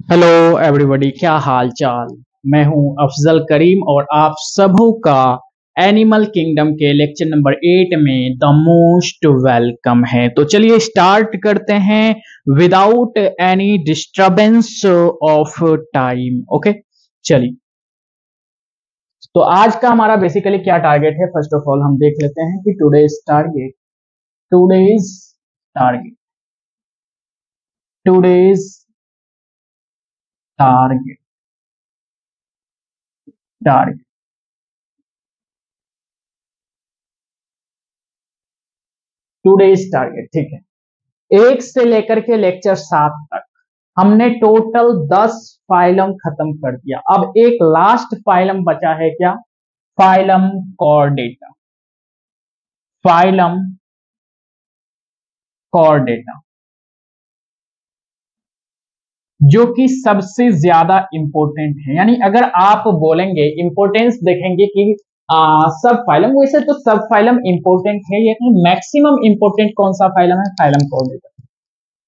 Hello everybody, क्या हाल चाल। मैं हूं अफजल करीम और आप सबों का एनिमल किंगडम के लेक्चर नंबर 8 में द मोस्ट वेलकम है। तो चलिए स्टार्ट करते हैं without any disturbance of time. Okay, चलिए। तो आज का हमारा बेसिकली क्या टारगेट है, फर्स्ट ऑफ ऑल हम देख लेते हैं कि today's target today's target target today's target, ठीक है। 1 से लेकर के लेक्चर 7 तक हमने टोटल 10 फाइलम खत्म कर दिया। अब एक लास्ट फाइलम बचा है, क्या? Phylum Chordata. फाइलम कॉर्डेटा जो कि सबसे ज्यादा इंपॉर्टेंट है। यानी अगर आप बोलेंगे इंपॉर्टेंस देखेंगे कि सब फाइलम, वैसे तो सब फाइलम इंपॉर्टेंट है, लेकिन मैक्सिमम इंपॉर्टेंट कौन सा फाइलम है? Phylum Chordata.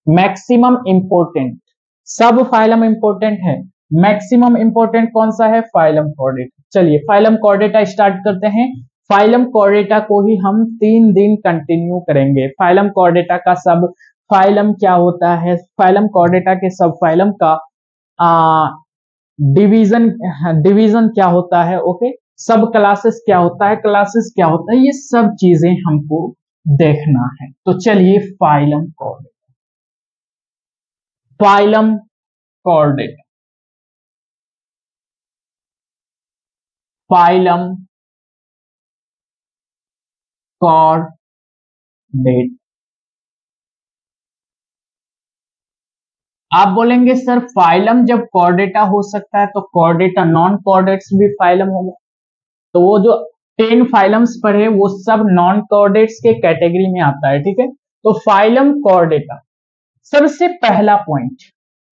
मैक्सिमम इंपॉर्टेंट, सब फाइलम इंपॉर्टेंट है, मैक्सिमम इंपॉर्टेंट कौन सा है? Phylum Chordata. चलिए फाइलम कॉर्डेटा स्टार्ट करते हैं। फाइलम कॉर्डेटा को ही हम 3 दिन कंटिन्यू करेंगे। फाइलम कॉर्डेटा का सब फाइलम क्या होता है, फाइलम कॉर्डेटा के सब फाइलम का डिवीजन डिवीजन क्या होता है, ओके, सब क्लासेस क्या होता है, क्लासेस क्या होता है, ये सब चीजें हमको देखना है। तो चलिए phylum Chordata. Phylum Chordata phylum Chordata. आप बोलेंगे सर फाइलम जब कॉर्डेटा हो सकता है तो कॉर्डेटा नॉन कॉर्डेट्स भी फाइलम होगा। तो वो जो 10 फाइलम्स पढ़े वो सब नॉन कॉर्डेट्स के कैटेगरी में आता है, ठीक है। तो फाइलम कॉर्डेटा, सबसे पहला पॉइंट,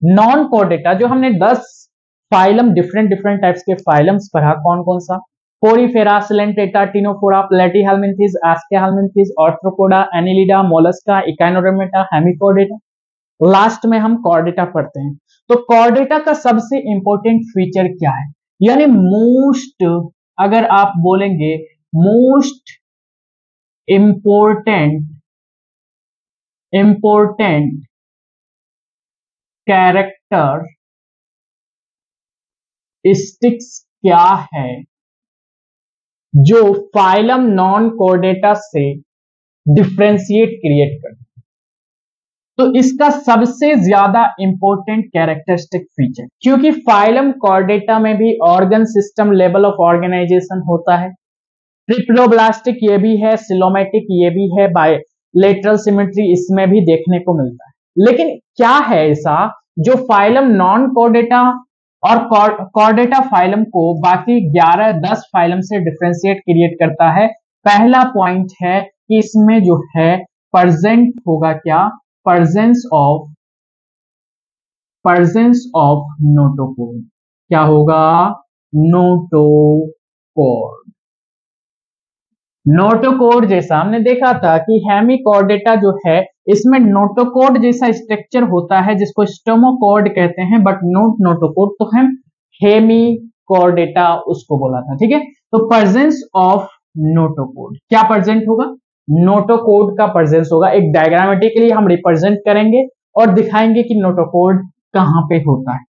नॉन कॉर्डेटा जो हमने 10 फाइलम डिफरेंट डिफरेंट टाइप्स के फाइलम्स पढ़ा, कौन कौन सा? Porifera, coelenterata, ctenophora, platyhelminthes, aschelminthes, arthropoda, annelida, mollusca, echinodermata, hemichordata. Last में हम कॉर्डेटा पढ़ते हैं। तो कॉर्डेटा का सबसे इंपॉर्टेंट फीचर क्या है? यानी मोस्ट, अगर आप बोलेंगे मोस्ट इंपॉर्टेंट कैरेक्टरिस्टिक्स क्या है जो फाइलम नॉन कॉर्डेटा से डिफ्रेंशिएट क्रिएट करता है? तो इसका सबसे ज्यादा इंपॉर्टेंट कैरेक्टरिस्टिक फीचर, क्योंकि फाइलम कॉर्डेटा में भी organ system level of organisation होता है, ट्रिप्लोब्लास्टिक ये भी है, सिलोमेटिक ये भी है, बायलेटरल सिमेट्री इसमें भी देखने को मिलता है। लेकिन क्या है ऐसा जो फाइलम नॉन कॉर्डेटा और कॉर्डेटा फाइलम को बाकी 11-10 फाइलम से डिफ्रेंशिएट क्रिएट करता है? पहला पॉइंट है कि इसमें जो है प्रेजेंट होगा क्या? Presence of notochord. क्या होगा? नोटोकोड। नोटोकोड जैसा हमने देखा था कि हेमिकॉर्डेटा जो है इसमें नोटोकोड जैसा स्ट्रक्चर होता है जिसको स्टोमोकोड कहते हैं, बट नोट नोटोकोड, तो हम हेमिकॉर्डेटा उसको बोला था, ठीक है। तो प्रेजेंस ऑफ नोटोकोड, क्या प्रेजेंट होगा? नोटोकोड का प्रेजेंस होगा। एक डायग्रामेटिकली हम रिप्रेजेंट करेंगे और दिखाएंगे कि नोटोकोड कहां पे होता है।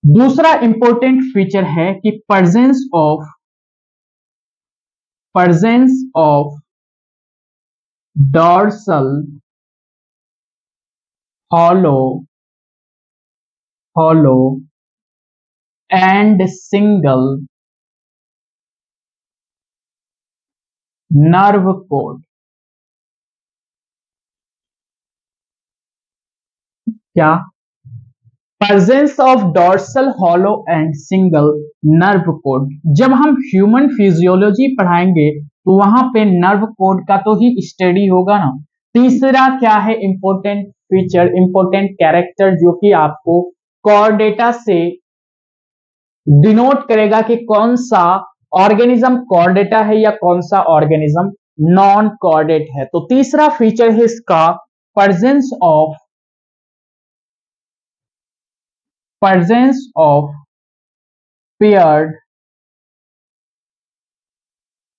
दूसरा इंपॉर्टेंट फीचर है कि presence of dorsal hollow and single nerve cord. क्या? Presence of dorsal hollow and single nerve cord. जब हम ह्यूमन फिजियोलॉजी पढ़ाएंगे तो वहां पे नर्व कोड का तो ही स्टडी होगा ना। तीसरा क्या है इंपॉर्टेंट फीचर, इंपॉर्टेंट कैरेक्टर जो कि आपको कॉर्डेटा से डिनोट करेगा कि कौन सा ऑर्गेनिज्म कॉर्डेटा है या कौन सा ऑर्गेनिज्म नॉन कॉर्डेट है। तो तीसरा फीचर है इसका presence of paired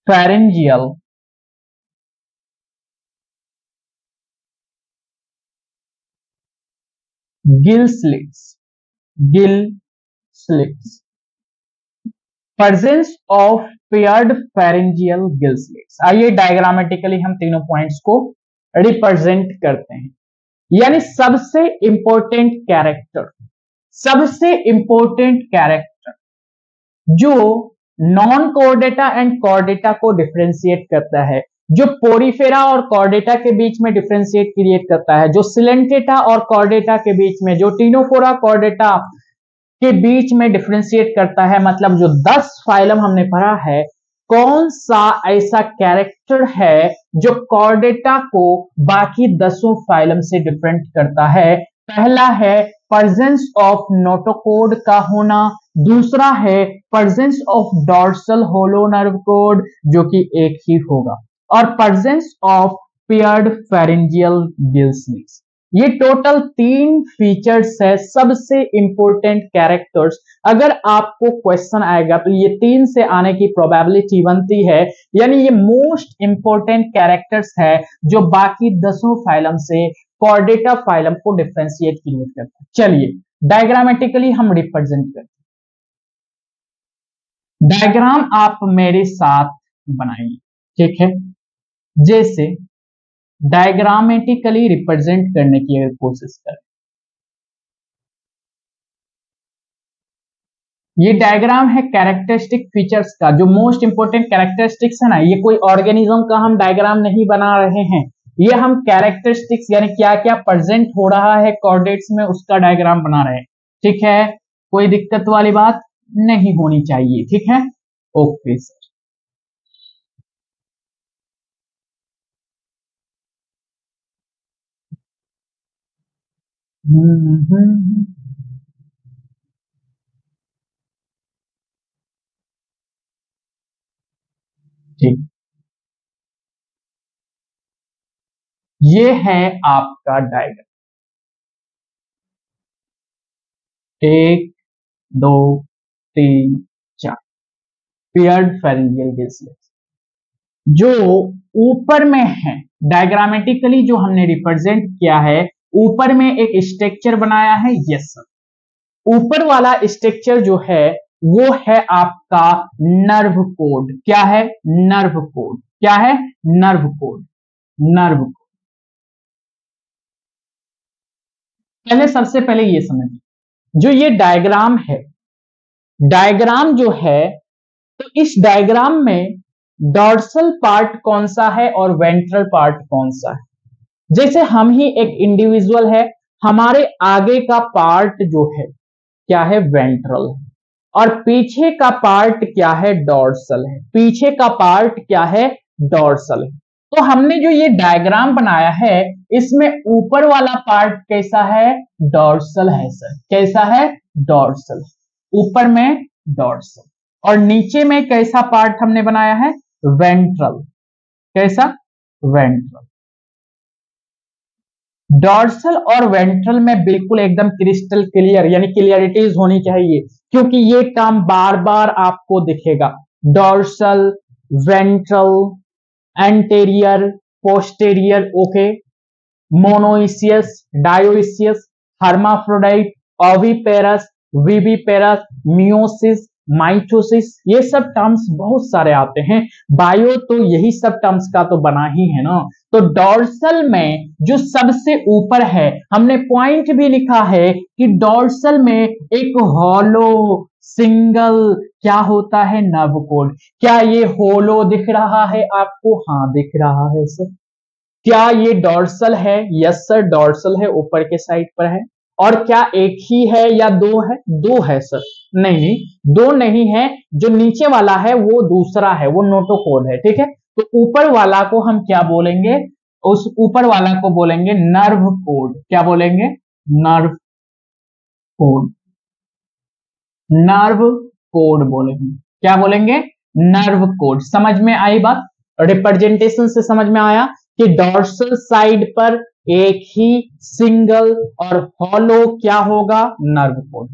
pharyngeal gill slits, presence of paired pharyngeal gill slits। आइए डायग्रामेटिकली हम तीनों पॉइंट्स को रिप्रेजेंट करते हैं। यानी सबसे इंपॉर्टेंट कैरेक्टर जो नॉन कॉर्डेटा एंड कॉर्डेटा को डिफरेंशिएट करता है, जो पोरीफेरा और कॉर्डेटा के बीच में डिफरेंशिएट क्रिएट करता है, जो सिलेंटेटा और कॉर्डेटा के बीच में, जो टीनोफोरा कॉर्डेटा के बीच में डिफरेंशिएट करता है, मतलब जो 10 फाइलम हमने पढ़ा है, कौन सा ऐसा कैरेक्टर है जो कॉर्डेटा को बाकी 10 फाइलम से डिफरेंट करता है? पहला है प्रेजेंस ऑफ नोटोकोड का होना, दूसरा है presence of dorsal hollow nerve cord जो कि एक ही होगा, और presence of paired pharyngeal gill slits. ये टोटल 3 फीचर्स है, सबसे इंपॉर्टेंट कैरेक्टर्स। अगर आपको क्वेश्चन आएगा तो ये 3 से आने की प्रोबेबिलिटी बनती है, यानी ये मोस्ट इंपॉर्टेंट कैरेक्टर्स है जो बाकी 10 फाइलम से कॉर्डेटा फाइलम को डिफरेंशिएट क्रिएट करता है। चलिए डायग्रामेटिकली हम रिप्रेजेंट करते हैं। डायग्राम आप मेरे साथ बनाइए, ठीक है? जैसे डायग्रामेटिकली रिप्रेजेंट करने की अगर कोशिश करें, ये डायग्राम है कैरेक्टरिस्टिक फीचर्स का, जो मोस्ट इंपोर्टेंट कैरेक्टरिस्टिक्स है ना, ये कोई ऑर्गेनिज्म का हम डायग्राम नहीं बना रहे हैं, ये हम कैरेक्टरिस्टिक्स यानी क्या क्या प्रेजेंट हो रहा है कॉर्डेट्स में उसका डायग्राम बना रहे हैं, ठीक है? कोई दिक्कत वाली बात नहीं होनी चाहिए, ठीक है? Okay sir. ठीक, ये है आपका diagram. 1 2 3 4 paired pharyngeal gill slits जो ऊपर में है। डायग्रामेटिकली जो हमने रिप्रेजेंट किया है, ऊपर में एक स्ट्रक्चर बनाया है। यस सर, ऊपर वाला स्ट्रक्चर जो है वो है आपका नर्व कोड। क्या है? Nerve cord. क्या है? Nerve code. Nerve code. पहले सबसे पहले ये समझिए, जो ये डायग्राम है, डायग्राम जो है, तो इस डायग्राम में डॉर्सल पार्ट कौन सा है और वेंट्रल पार्ट कौन सा है? जैसे हम ही एक इंडिविजुअल है, हमारे आगे का पार्ट जो है क्या है? वेंट्रल है, और पीछे का पार्ट क्या है? डॉर्सल है। पीछे का पार्ट क्या है? डॉर्सल है। तो हमने जो ये डायग्राम बनाया है, इसमें ऊपर वाला पार्ट कैसा है? डॉर्सल है सर। कैसा है? डॉर्सल। ऊपर में डॉर्सल, और नीचे में कैसा पार्ट हमने बनाया है? वेंट्रल। कैसा? वेंट्रल। डॉर्सल और वेंट्रल में बिल्कुल एकदम क्रिस्टल क्लियर, यानी क्लियरिटीज होनी चाहिए, क्योंकि ये टर्म बार बार आपको दिखेगा। Dorsal, ventral, anterior, posterior, okay, monoecious, dioecious, hermaphrodite, oviparous, viviparous, meiosis, mitosis, ये सब टर्म्स बहुत सारे आते हैं। बायो तो यही सब टर्म्स का तो बना ही है ना। तो डॉर्सल में जो सबसे ऊपर है, हमने पॉइंट भी लिखा है कि डॉर्सल में एक हॉलो सिंगल क्या होता है? Nerve cord. क्या ये होलो दिख रहा है आपको? हाँ दिख रहा है सर। क्या ये डॉर्सल है? यस सर, डॉर्सल है, ऊपर के साइड पर है। और क्या एक ही है या 2 है? 2 है सर। नहीं, 2 नहीं है, जो नीचे वाला है वो दूसरा है, वो नोटोकोड है, ठीक है? तो ऊपर वाला को हम क्या बोलेंगे? उस ऊपर वाला को बोलेंगे नर्व कोड। क्या बोलेंगे? Nerve code. नर्व कोड बोलेंगे। क्या बोलेंगे? Nerve code. समझ में आई बात? रिप्रेजेंटेशन से समझ में आया कि डॉर्सल साइड पर एक ही सिंगल और हॉलो क्या होगा, नर्व कोड।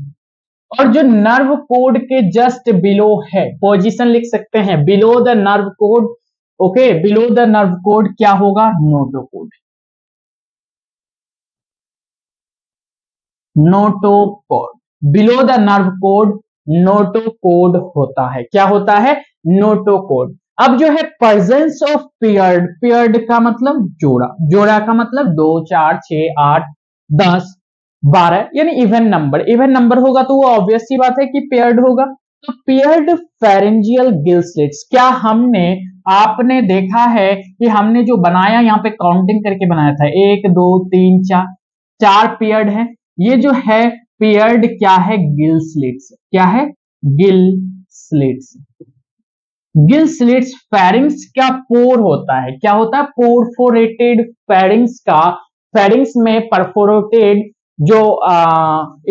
और जो नर्व कोड के जस्ट बिलो है, पोजीशन लिख सकते हैं, below the nerve code, okay, below the nerve cord क्या होगा, notochord. Notochord, below the nerve code notochord होता है। क्या होता है, नोटोकोड। अब जो है प्रेजेंस ऑफ पेयर्ड, पेयर्ड का मतलब जोड़ा, जोड़ा का मतलब 2 4 6 8 10 12 यानी इवन नंबर, इवन नंबर होगा तो वो ऑब्वियस सी बात है कि पेयर्ड होगा। तो पेयर्ड फेरेंजियल गिल स्लिट्स, क्या हमने, आपने देखा है कि हमने जो बनाया यहाँ पे काउंटिंग करके बनाया था, 1 2 3 4, 4 पेयर्ड है। ये जो है पेयर्ड क्या है, गिल स्लिट्स, क्या है, gill slits. Gill slits pharynx का पोर होता है, क्या होता है, पोरफोरेटेड फेरिंग्स का, फेरिंग्स में परफोरेटेड जो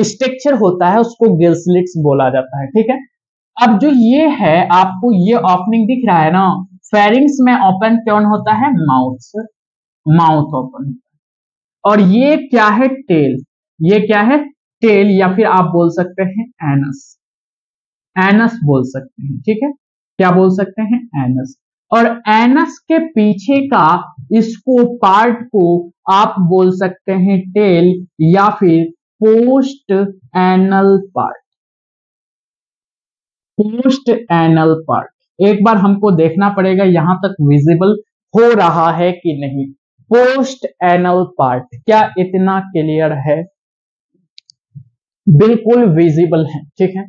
स्ट्रक्चर होता है उसको गिल स्लिट्स बोला जाता है, ठीक है। अब जो ये है, आपको ये ओपनिंग दिख रहा है ना, फेरिंग्स में ओपन कौन होता है, माउथ, माउथ ओपन। और ये क्या है, टेल, ये क्या है, टेल, या फिर आप बोल सकते हैं एनस, एनस बोल सकते हैं, ठीक है, क्या बोल सकते हैं, एनस। और एनस के पीछे का इसको पार्ट को आप बोल सकते हैं टेल या फिर post anal part, post anal part. एक बार हमको देखना पड़ेगा यहां तक विजिबल हो रहा है कि नहीं। पोस्ट एनल पार्ट, क्या इतना क्लियर है, बिल्कुल विजिबल है, ठीक है।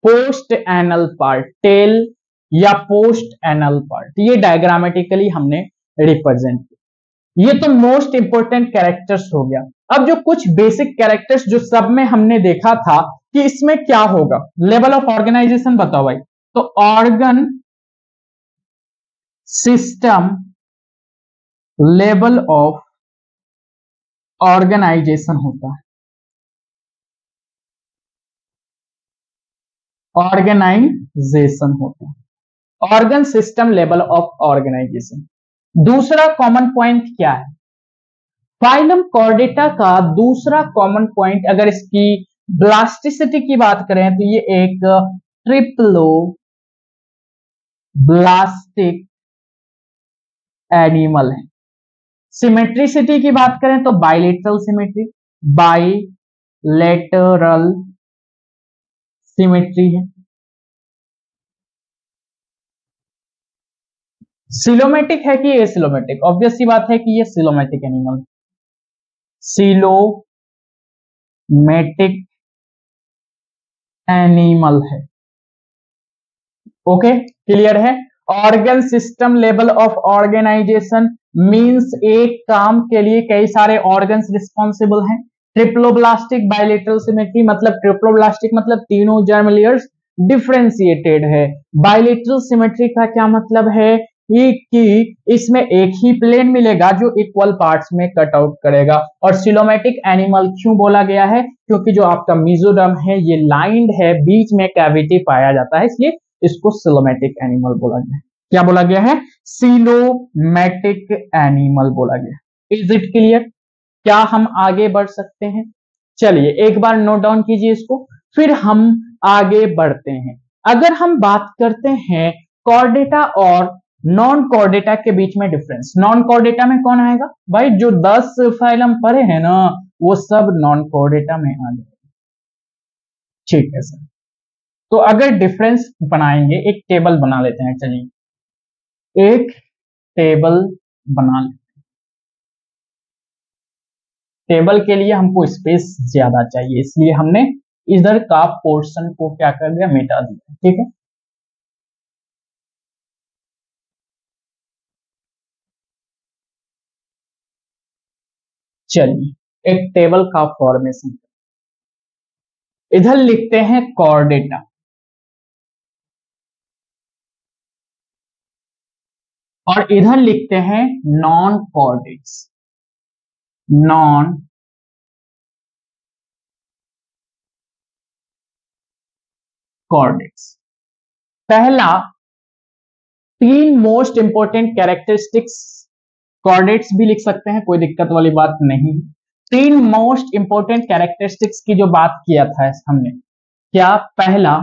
पोस्ट एनल पार्ट, टेल या पोस्ट एनल पार्ट, ये डायग्रामेटिकली हमने रिप्रेजेंट किया। ये तो मोस्ट इंपोर्टेंट कैरेक्टर्स हो गया। अब जो कुछ बेसिक कैरेक्टर्स जो सब में हमने देखा था कि इसमें क्या होगा, लेवल ऑफ ऑर्गेनाइजेशन बताओ भाई। तो organ system level of organisation होता है, ऑर्गेनाइजेशन होता है, organ system level of organisation. दूसरा कॉमन पॉइंट क्या है, फाइलम कॉर्डेटा का दूसरा कॉमन पॉइंट, अगर इसकी ब्लास्टिसिटी की बात करें तो ये एक ट्रिप्लो ब्लास्टिक एनिमल है। सिमेट्रिसिटी की बात करें तो बाइलेटरल सिमेट्री, बाइलेटरल सिमेट्री है। सिलोमेटिक है कि एसिलोमेटिक, ऑब्वियस सी बात है कि ये सिलोमेटिक एनिमल, सिलोमेटिक एनिमल है, ओके, क्लियर है। Organ system level of organisation means एक काम के लिए कई सारे ऑर्गन्स रिस्पॉन्सिबल हैं। ट्रिप्लोब्लास्टिक बाइलेटरल सिमेट्री मतलब, ट्रिप्लोब्लास्टिक मतलब तीनों जर्म लेयर्स डिफरेंशिएटेड है। बाइलेटरल सिमेट्री का क्या मतलब है कि इसमें एक ही प्लेन मिलेगा जो इक्वल पार्ट्स में कट आउट करेगा। और सिलोमेटिक एनिमल क्यों बोला गया है, क्योंकि जो आपका मेसोडर्म है ये लाइंड है, बीच में कैविटी पाया जाता है, इसलिए इसको सिलोमेटिक एनिमल बोला गया है। क्या बोला गया है, सिलोमेटिक एनिमल बोला गया। इज इट क्लियर, क्या हम आगे बढ़ सकते हैं, चलिए एक बार नोट डाउन कीजिए इसको, फिर हम आगे बढ़ते हैं। अगर हम बात करते हैं कॉर्डेटा और नॉन कॉर्डेटा के बीच में डिफरेंस, नॉन कॉर्डेटा में कौन आएगा भाई, जो 10 फाइलम पढ़े हैं ना वो सब नॉन कॉर्डेटा में आ जाएगा, ठीक है सर। तो अगर डिफरेंस बनाएंगे, एक टेबल बना लेते हैं, चलिए एक टेबल बना लेते हैं। टेबल के लिए हमको स्पेस ज्यादा चाहिए, इसलिए हमने इधर का पोर्शन को क्या कर दिया, मिटा दिया, ठीक है। चलिए एक टेबल का फॉर्मेशन, इधर लिखते हैं कॉर्डेटा और इधर लिखते हैं नॉन कॉर्डेट्स, नॉन कॉर्डेट्स। पहला, तीन मोस्ट इंपोर्टेंट कैरेक्टरिस्टिक्स कॉर्डेट्स भी लिख सकते हैं, कोई दिक्कत वाली बात नहीं। 3 मोस्ट इंपोर्टेंट कैरेक्टरिस्टिक्स की जो बात किया था हमने, क्या? पहला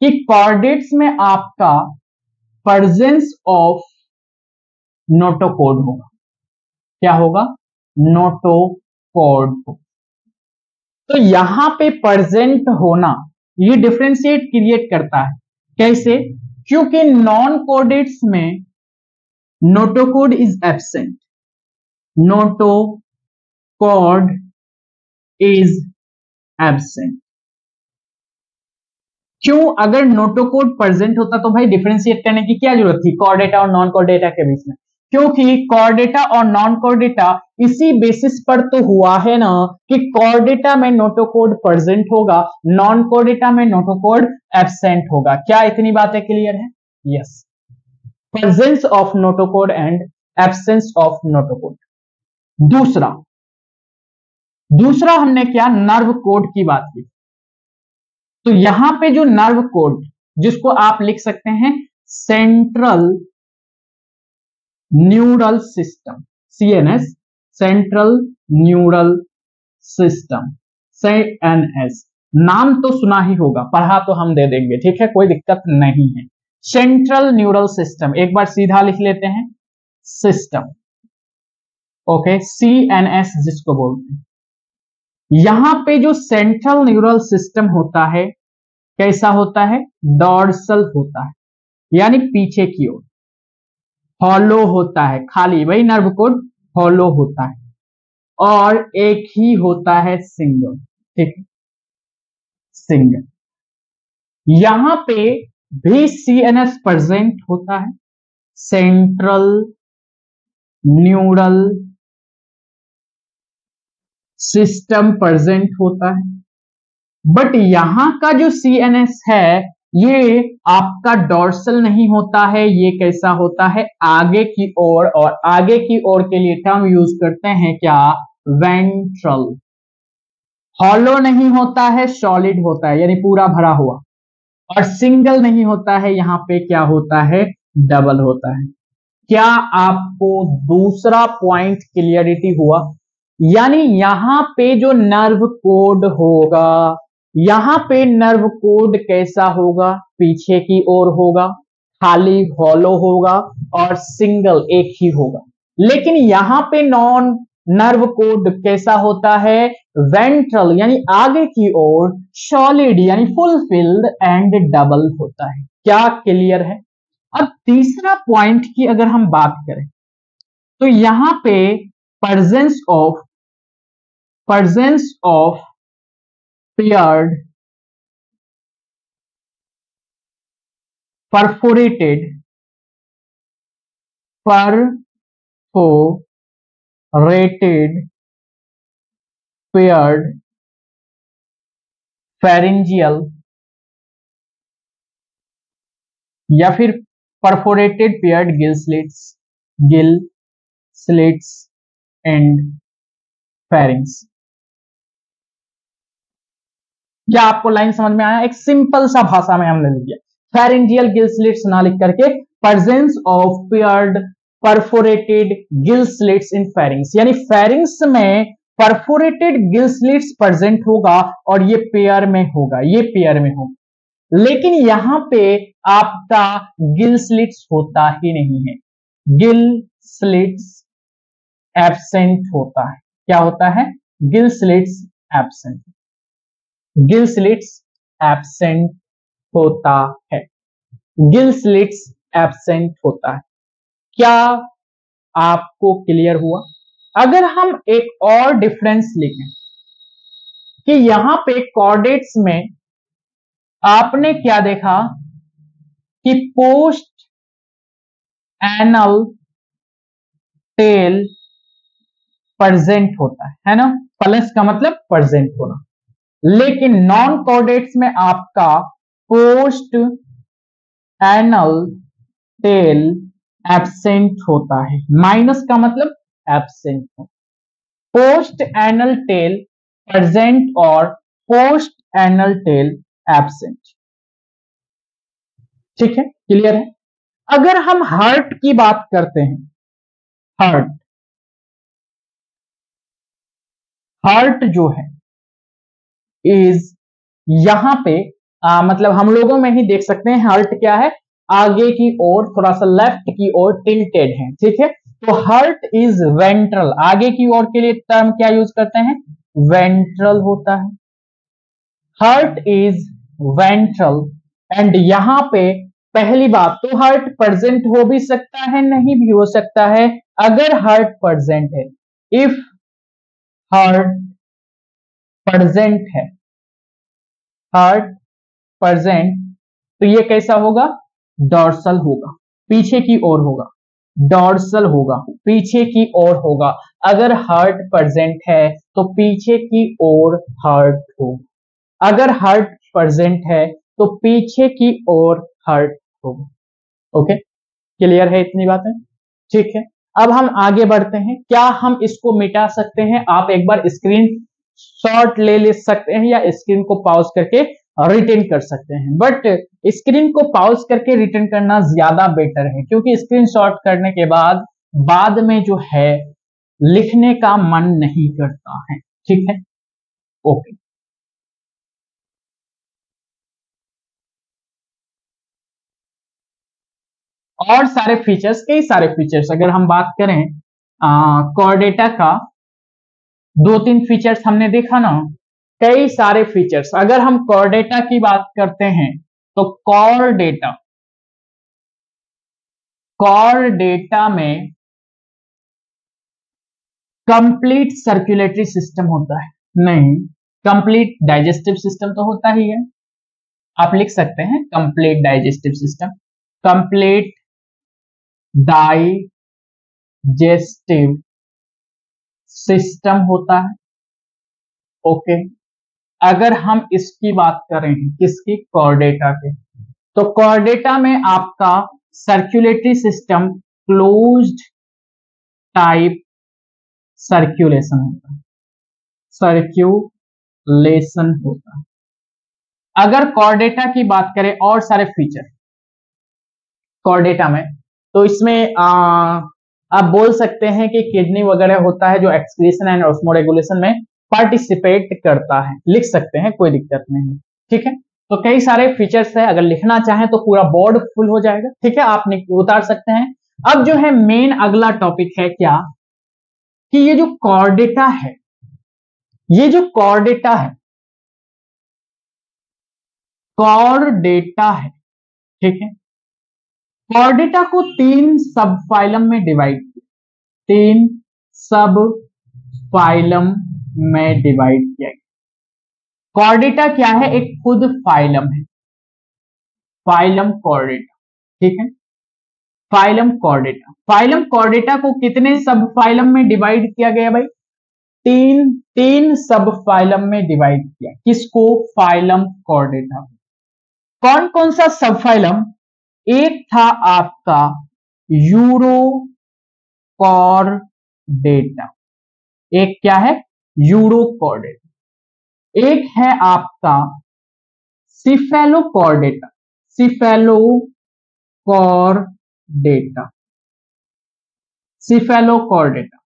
कि कॉर्डेट्स में आपका प्रेजेंस ऑफ नोटोकोड होगा। क्या होगा? नोटोकोड हो। तो यहां पे प्रेजेंट होना ये डिफरेंशिएट क्रिएट करता है। कैसे? क्योंकि नॉन कोडेट्स में notochord is absent, notochord is absent. क्यों? अगर नोटोकोड प्रेजेंट होता तो भाई डिफरेंशिएट करने की क्या जरूरत थी कोर डेटा और नॉन कोर डेटा के बीच में? क्योंकि कोर डेटा और नॉन कोर डेटा इसी बेसिस पर तो हुआ है ना कि कोर डेटा में नोटोकोड प्रेजेंट होगा, नॉन कोर डेटा में नोटोकोड एब्सेंट होगा। क्या इतनी बातें क्लियर है? Yes. Presence of notochord and absence of notochord. दूसरा हमने क्या? नर्व कोड की बात की। तो यहां पे जो नर्व कोड, जिसको आप लिख सकते हैं central neural system, CNS, central neural system, CNS, नाम तो सुना ही होगा, पढ़ा तो हम दे देंगे, ठीक है, कोई दिक्कत नहीं है। सेंट्रल न्यूरल सिस्टम, एक बार सीधा लिख लेते हैं सिस्टम, ओके, CNS जिसको बोलते हैं। यहां पे जो सेंट्रल न्यूरल सिस्टम होता है कैसा होता है? डॉर्सल होता है, यानी पीछे की ओर, हॉलो होता है, खाली, वही नर्व कोड हॉलो होता है, और एक ही होता है सिंगल, ठीक, सिंगल। यहां पे भी CNS प्रेजेंट होता है, सेंट्रल न्यूरल सिस्टम प्रेजेंट होता है, बट यहां का जो CNS है ये आपका डॉर्सल नहीं होता है, ये कैसा होता है? आगे की ओर, और आगे की ओर के लिए टर्म यूज करते हैं क्या? वेंट्रल। हॉलो नहीं होता है, सॉलिड होता है, यानी पूरा भरा हुआ, और सिंगल नहीं होता है, यहां पे क्या होता है? डबल होता है। क्या आपको दूसरा पॉइंट क्लियरिटी हुआ? यानी यहां पे जो नर्व कोड होगा, यहां पे नर्व कोड कैसा होगा? पीछे की ओर होगा, खाली हॉलो होगा, और सिंगल एक ही होगा। लेकिन यहां पे नॉन नर्व कोड कैसा होता है? वेंट्रल, यानी आगे की ओर, सॉलिड यानी फुलफिल्ड, एंड डबल होता है। क्या क्लियर है? अब तीसरा पॉइंट की अगर हम बात करें तो यहां पे presence of paired perforated paired pharyngeal या फिर perforated paired gill slits and pharynx. क्या आपको लाइन समझ में आया? एक सिंपल सा भाषा में हमने लिख दिया, फेरेंजियल गिल स्लिट्स ना लिख करके presence of paired perforated gill slits in pharynx, यानी फेरिंग्स में परफोरेटेड गिल स्लिट्स प्रेजेंट होगा और ये पेयर में होगा, ये पेयर में होगा। लेकिन यहां पे आपका गिल स्लिट्स होता ही नहीं है, गिल स्लिट्स एब्सेंट होता है। क्या होता है? Gill slits absent, gill slits absent होता है, गिल स्लिट्स एब्सेंट होता है। क्या आपको क्लियर हुआ? अगर हम एक और डिफरेंस लिखें कि यहां पे कॉर्डेट्स में आपने क्या देखा कि पोस्ट एनल टेल प्रेजेंट होता है ना, प्लस का मतलब प्रेजेंट होना, लेकिन नॉन कॉर्डेट्स में आपका पोस्ट एनल टेल एब्सेंट होता है, माइनस का मतलब एब्सेंट हो, पोस्ट एनल टेल प्रेजेंट और पोस्ट एनल टेल एब्सेंट। ठीक है, क्लियर है? अगर हम हार्ट की बात करते हैं, हार्ट, हार्ट जो है इज यहां पे मतलब हम लोगों में ही देख सकते हैं हार्ट क्या है, आगे की ओर थोड़ा सा लेफ्ट की ओर टिल्टेड है, ठीक है। तो हार्ट इज वेंट्रल, आगे की ओर के लिए टर्म क्या यूज करते हैं, वेंट्रल होता है। हार्ट इज वेंट्रल एंड यहां पे पहली बात तो हार्ट प्रेजेंट हो भी सकता है, नहीं भी हो सकता है। अगर हार्ट प्रेजेंट है, इफ हार्ट प्रेजेंट है, हार्ट प्रेजेंट, तो ये कैसा होगा, डॉर्सल होगा, पीछे की ओर होगा, डॉर्सल होगा, पीछे की ओर होगा। अगर हार्ट प्रेजेंट है तो पीछे की ओर हार्ट होगा, अगर हार्ट प्रेजेंट है तो पीछे की ओर हार्ट होगा। ओके, क्लियर है इतनी बातें, ठीक है। अब हम आगे बढ़ते हैं, क्या हम इसको मिटा सकते हैं, आप एक बार स्क्रीन शॉट ले सकते हैं या स्क्रीन को पॉज करके रिटर्न कर सकते हैं, बट स्क्रीन को पॉज करके रिटर्न करना ज्यादा बेटर है, क्योंकि स्क्रीन शॉट करने के बाद में जो है लिखने का मन नहीं करता है, ठीक है। ओके, और सारे फीचर्स, कई सारे फीचर्स अगर हम बात करें कॉर्डेटा का, दो तीन फीचर्स हमने देखा ना, कई सारे फीचर्स। अगर हम कॉर्डेटा की बात करते हैं तो कॉर्डेटा, कॉर्डेटा में कंप्लीट सर्कुलेटरी सिस्टम होता है, नहीं, कंप्लीट डाइजेस्टिव सिस्टम तो होता ही है, आप लिख सकते हैं complete digestive system, complete digestive system होता है। ओके, अगर हम इसकी बात करें, किसकी, कॉर्डेटा के, तो कॉर्डेटा में आपका circulatory system closed type circulation होता है, सर्कुलेशन होता है। अगर कॉर्डेटा की बात करें और सारे फीचर कॉर्डेटा में, तो इसमें आप बोल सकते हैं कि किडनी वगैरह होता है जो एक्सक्रीशन एंड ऑस्मोरेगुलेशन में पार्टिसिपेट करता है, लिख सकते हैं, कोई दिक्कत नहीं, ठीक है। तो कई सारे फीचर्स है, अगर लिखना चाहें तो पूरा बोर्ड फुल हो जाएगा, ठीक है, आप उतार सकते हैं। अब जो है मेन अगला टॉपिक है क्या, कि ये जो कॉर्डेटा है, ये जो कॉर्डेटा है, कॉर्डेटा है, ठीक है, कॉर्डेटा को तीन सब फाइलम में डिवाइड किया, तीन सब फाइलम में डिवाइड किया गया। कॉर्डेटा क्या है, एक खुद फाइलम है, फाइलम कॉर्डेटा, ठीक है, फाइलम कॉर्डेटा, फाइलम कॉर्डेटा को कितने सब फाइलम में डिवाइड किया गया भाई, तीन, तीन सब फाइलम में डिवाइड किया, किसको, फाइलम कॉर्डेटा। कौन कौन सा सब फाइलम, एक था आपका यूरोकॉर्डेटा, एक क्या है, यूरोकॉर्डेटा, एक है आपका सिफेलोकॉर्डेटा, सिफेलोकॉर्डेटा, सिफेलोकॉर्डेटा,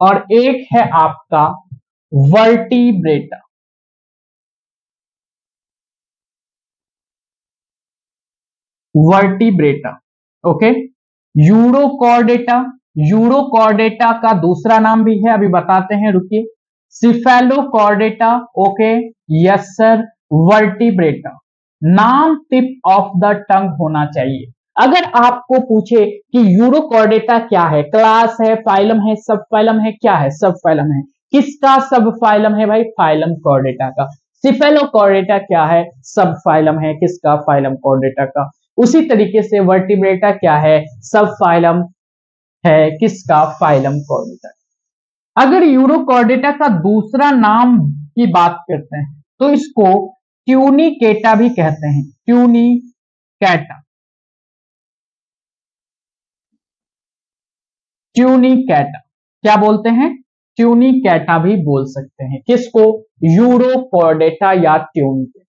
और एक है आपका vertebrata, vertebrata. Okay, urochordata, urochordata का दूसरा नाम भी है, अभी बताते हैं, रुकिए, cephalochordata, okay, yes sir, vertebrata, नाम टिप ऑफ द टंग होना चाहिए। अगर आपको पूछे कि यूरोकॉर्डेटा क्या है, क्लास है, फाइलम है, सब फाइलम है, क्या है, सब फाइलम है, किसका सब फाइलम है भाई, फाइलम कॉर्डेटा का। सिफेलोकॉर्डेटा क्या है, सब फाइलम है, किसका, फाइलम कॉर्डेटा का। उसी तरीके से वर्टिब्रेटा क्या है, सब फाइलम है, किसका, फाइलम कॉर्डेटा। अगर यूरोकॉर्डेटा का दूसरा नाम की बात करते हैं तो इसको ट्यूनिकेटा भी कहते हैं, ट्यूनिकेटा, ट्यूनिकेटा, क्या बोलते हैं, ट्यूनिकेटा भी बोल सकते हैं, किसको, यूरोकॉर्डेटा या ट्यूनिकेटा।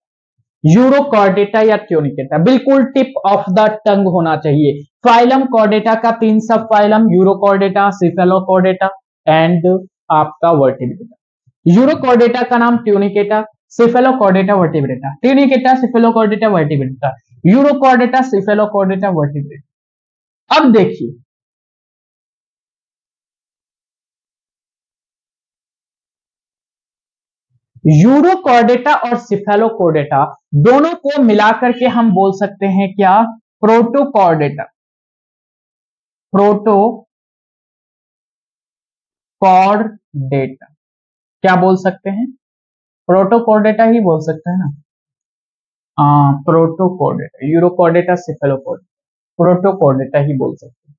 यूरोकॉर्डेटा या ट्यूनिकेटा, बिल्कुल टिप ऑफ द टंग होना चाहिए। फाइलम कॉर्डेटा का 3 सब फाइलम, यूरोकॉर्डेटा, सिफेलोकॉर्डेटा एंड आपका वर्टिब्रेटा। यूरोकॉर्डेटा का नाम Tunicata, cephalochordata, vertebrata, Tunicata, cephalochordata, vertebrata, urochordata, cephalochordata, vertebrata. अब देखिए यूरोकॉर्डेटा और सिफेलोकॉर्डेटा दोनों को मिलाकर के हम बोल सकते हैं क्या, प्रोटोकॉर्डेटा, प्रोटोकॉर्डेटा। क्या बोल सकते हैं, प्रोटोकॉर्डेटा ही बोल सकते हैं ना, प्रोटोकॉर्डेटा, यूरोकॉर्डेटा, सिफेलोकॉर्डेटा, प्रोटोकॉर्डेटा ही बोल सकते हैं।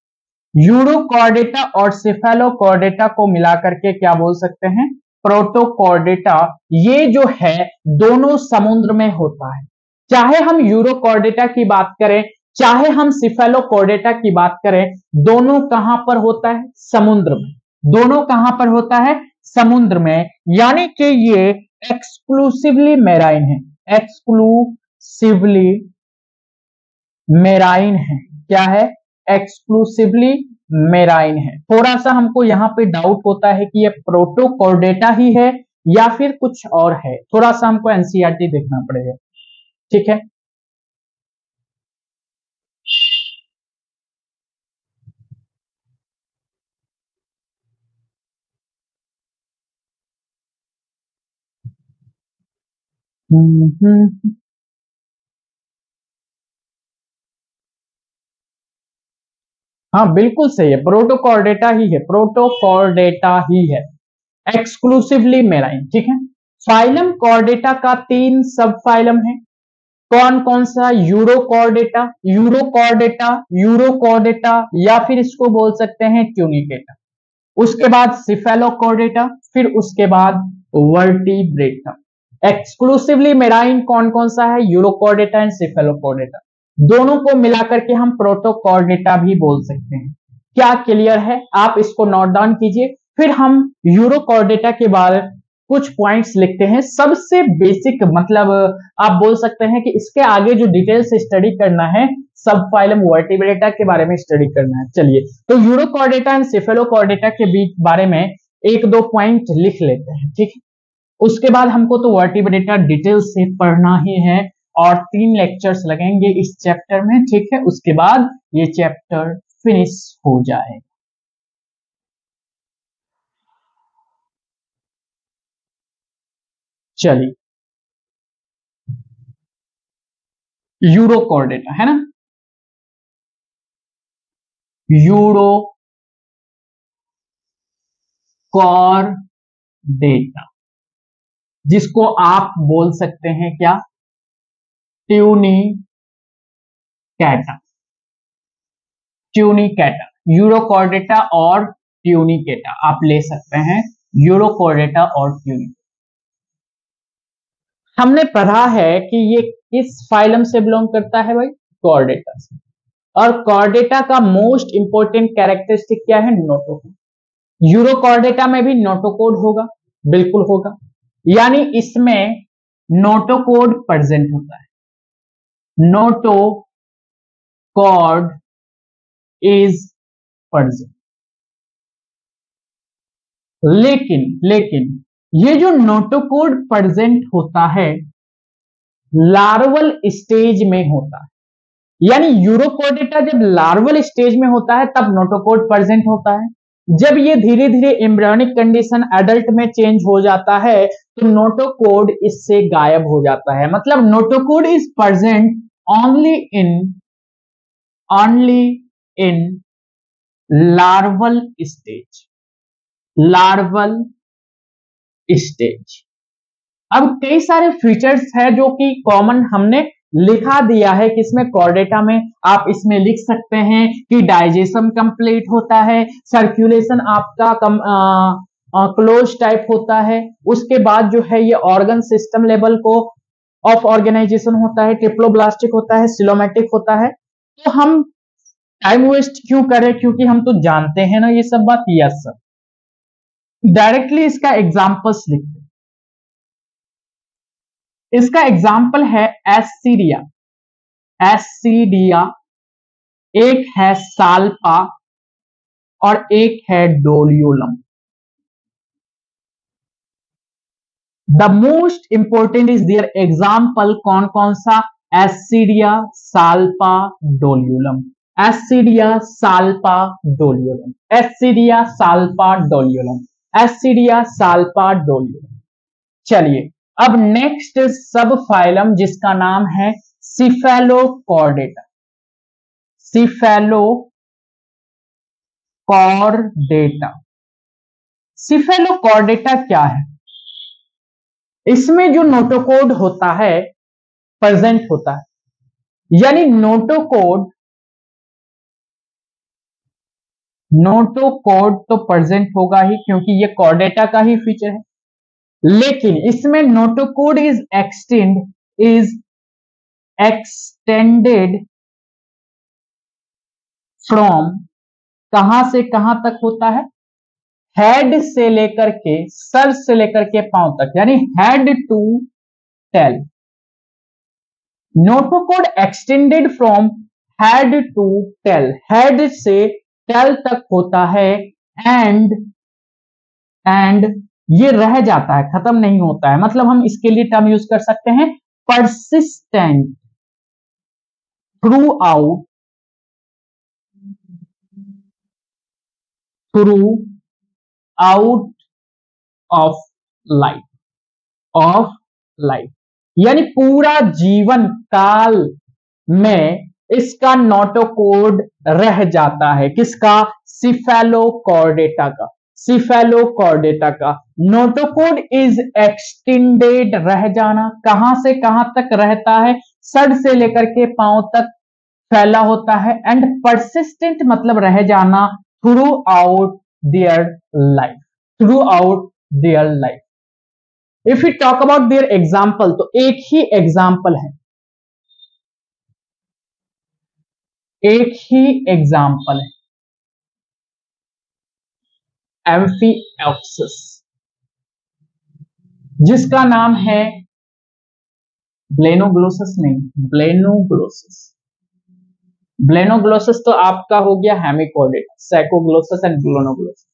यूरोकॉर्डेटा और सिफेलोकॉर्डेटा को मिलाकर के क्या बोल सकते हैं, प्रोटोकॉर्डेटा। ये जो है दोनों समुद्र में होता है, चाहे हम यूरोकॉर्डेटा की बात करें चाहे हम सिफेलोकॉर्डेटा की बात करें, दोनों कहां पर होता है, समुद्र में। दोनों कहां पर होता है, समुद्र में, यानी कि ये एक्सक्लूसिवली मेराइन है, एक्सक्लूसिवली मेराइन है। क्या है, एक्सक्लूसिवली मेराइन है। थोड़ा सा हमको यहाँ पे डाउट होता है कि ये प्रोटोकॉर्डेटा ही है या फिर कुछ और है, थोड़ा सा हमको एनसीईआरटी देखना पड़ेगा, ठीक है। हाँ बिल्कुल सही है, प्रोटोकॉर्डेटा ही है, प्रोटोकॉर्डेटा ही है, एक्सक्लूसिवली मेराइन, ठीक है। फाइलम कॉर्डेटा का 3 सब फाइलम है, कौन कौन सा, यूरोकॉर्डेटा, यूरोकॉर्डेटा, यूरोकॉर्डेटा या फिर इसको बोल सकते हैं ट्यूनिकेटा, उसके बाद सिफेलोकॉर्डेटा, फिर उसके बाद वर्टिब्रेटा। एक्सक्लूसिवली मेराइन कौन कौन सा है, यूरोकॉर्डेटा एंड सिफेलोकॉर्डेटा, दोनों को मिलाकर के हम प्रोटोकॉर्डेटा भी बोल सकते हैं। क्या क्लियर है, आप इसको नोट डाउन कीजिए, फिर हम यूरोकॉर्डेटा के बारे कुछ पॉइंट्स लिखते हैं। सबसे बेसिक मतलब आप बोल सकते हैं कि इसके आगे जो डिटेल से स्टडी करना है, सब फाइलम वर्टिब्रेटा के बारे में स्टडी करना है। चलिए, तो यूरोकॉर्डेटा एंड सिफेलोकॉर्डेटा के बीच बारे में 1-2 पॉइंट लिख लेते हैं, ठीक है। उसके बाद हमको तो वर्टिब्रेटा डिटेल से पढ़ना ही है और 3 लेक्चर्स लगेंगे इस चैप्टर में, ठीक है। उसके बाद ये चैप्टर फिनिश हो जाएगा। चलिए, यूरोकॉर्डेटा है ना, यूरोकॉर्डेटा, जिसको आप बोल सकते हैं क्या, ट्यूनिकेटा, ट्यूनिकेटा, यूरोकॉर्डेटा और ट्यूनिकेटा आप ले सकते हैं, यूरोकॉर्डेटा और ट्यूनिकेटा। हमने पढ़ा है कि ये किस फाइलम से बिलोंग करता है भाई, कॉर्डेटा से। और कॉर्डेटा का मोस्ट इंपोर्टेंट कैरेक्टरिस्टिक क्या है, नोटोकोड। यूरोकॉर्डेटा में भी नोटोकोड होगा, बिल्कुल होगा, यानी इसमें नोटोकोड प्रेजेंट होता है, नोटोकोड इज प्रेजेंट। लेकिन ये जो नोटोकोड प्रेजेंट होता है लार्वल स्टेज में होता है, यानी यूरोकॉर्डेटा जब लार्वल स्टेज में होता है तब नोटोकोड प्रेजेंट होता है। जब ये धीरे धीरे एम्ब्रियोनिक कंडीशन एडल्ट में चेंज हो जाता है तो नोटोकोड इससे गायब हो जाता है। मतलब notochord is present only in larval stage, larval stage. अब कई सारे फीचर्स है जो कि कॉमन हमने लिखा दिया है कि इसमें कॉर्डेटा में आप इसमें लिख सकते हैं कि डाइजेशन कंप्लीट होता है, सर्कुलेशन आपका क्लोज टाइप होता है, उसके बाद जो है ये ऑर्गन सिस्टम लेवल को ऑफ ऑर्गेनाइजेशन होता है, ट्रिप्लोब्लास्टिक होता है, सिलोमेटिक होता है। तो हम टाइम वेस्ट क्यों करें, क्योंकि हम तो जानते हैं ना ये सब बात। यस सर, डायरेक्टली इसका एग्जांपल्स लिखते हैं। इसका एग्जाम्पल है एस्सीडिया, एस्सीडिया, एक है साल्पा और एक है doliolum. The most important is their example, कौन कौन सा? Ascidia, salpa, doliolum, ascidia, salpa, doliolum, ascidia, salpa, doliolum, ascidia, salpa, doliolum. चलिए अब नेक्स्ट सब फाइलम जिसका नाम है सिफेलोकॉर्डेटा, सिफेलोकॉर्डेटा। सिफेलोकॉर्डेटा क्या है? इसमें जो नोटोकोड होता है प्रेजेंट होता है, यानी नोटोकोड तो प्रेजेंट होगा ही क्योंकि ये कॉर्डेटा का ही फीचर है, लेकिन इसमें नोटोकोड इज एक्सटेंडेड फ्रॉम, कहां से कहां तक होता है? हेड से लेकर के, सर से लेकर के पांव तक, यानी head to tail. Notochord extended from head to tail, head से टेल तक होता है एंड ये रह जाता है, खत्म नहीं होता है। मतलब हम इसके लिए टर्म यूज कर सकते हैं persistent through out of life, यानी पूरा जीवन काल में इसका नोटोकोड रह जाता है। किसका? सिफेलोकॉर्डेटा का, सिफेलोकॉर्डेटा का नोटोकोड इज एक्सटेंडेड, रह जाना। कहां से कहां तक रहता है? सर से लेकर के पांव तक फैला होता है, एंड परसिस्टेंट मतलब रह जाना through out their life, through out their life. If you talk about their example, तो एक ही एग्जाम्पल है, एक ही एग्जाम्पल है, एम्फीऑक्सिस, जिसका नाम है ब्लेनोग्लोसस, नहीं ब्लेनोग्लोसस। ब्लेनोग्लोसस तो आपका हो गया हेमिकॉर्डेटा, सैकोग्लोसस एंड ब्लेनोग्लोसस।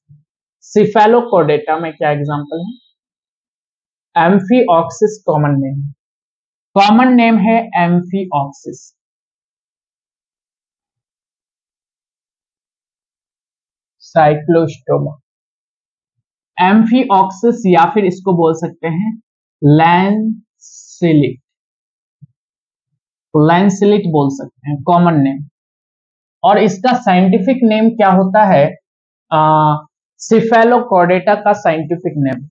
सिफेलोकॉर्डेटा में क्या एग्जाम्पल है? एम्फीऑक्सिस कॉमन नेम, कॉमन नेम है एम्फीऑक्सिस। साइक्लोस्टोमा, एम्फीऑक्सिस, या फिर इसको बोल सकते हैं लैंसिलिट, लैंसिलिट बोल सकते हैं कॉमन नेम। और इसका साइंटिफिक नेम क्या होता है? सिफेलोकॉर्डेटा का साइंटिफिक नेम,